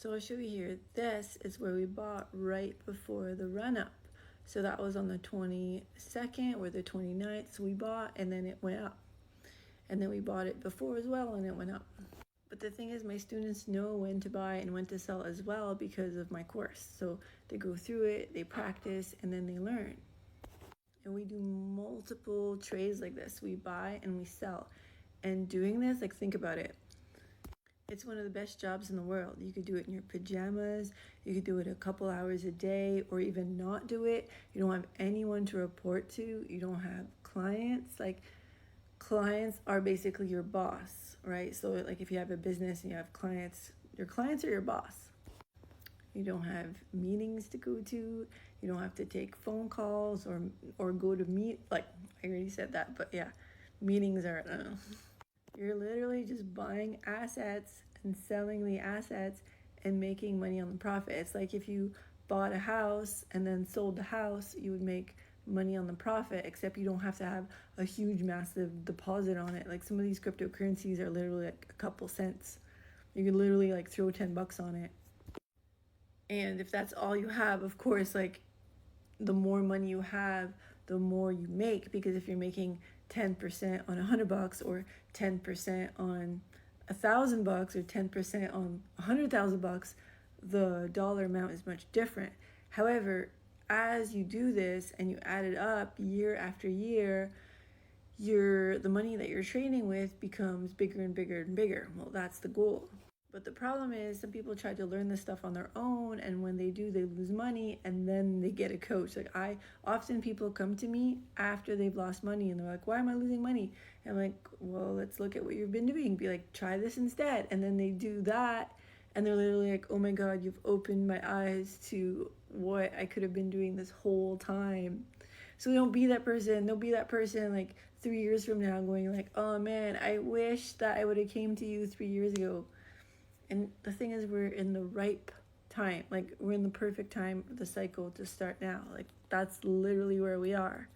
So I'll show you here. This is where we bought right before the run up. So that was on the 22nd or the 29th. So we bought and then it went up. And then we bought it before as well and it went up. But the thing is, my students know when to buy and when to sell as well because of my course. So they go through it, they practice, and then they learn. And we do multiple trades like this. We buy and we sell. And doing this, like, think about it. It's one of the best jobs in the world. You could do it in your pajamas. You could do it a couple hours a day, or even not do it. You don't have anyone to report to. You don't have clients. Like, clients are basically your boss, right? So like if you have a business and you have clients, your clients are your boss. You don't have meetings to go to. You don't have to take phone calls or go to meet. Like I already said that, but yeah, meetings are, I don't know. You're literally just buying assets and selling the assets and making money on the profit. It's like if you bought a house and then sold the house, you would make money on the profit, except you don't have to have a huge massive deposit on it. Like some of these cryptocurrencies are literally like a couple cents. You could literally like throw $10 on it. And if that's all you have, of course, like the more money you have, the more you make, because if you're making 10% on $100 or 10% on $1,000 or 10% on $100,000, the dollar amount is much different. However, as you do this and you add it up year after year, the money that you're trading with becomes bigger and bigger and bigger. Well, that's the goal. But the problem is some people try to learn this stuff on their own, and when they do, they lose money, and then they get a coach. Like often people come to me after they've lost money and they're like, why am I losing money? And I'm like, well, let's look at what you've been doing. Be like, try this instead. And then they do that and they're literally like, oh my God, you've opened my eyes to what I could have been doing this whole time. So don't be that person. Don't be that person like 3 years from now going like, oh man, I wish that I would have came to you 3 years ago. And the thing is, we're in the ripe time. Like we're in the perfect time of the cycle to start now. Like that's literally where we are.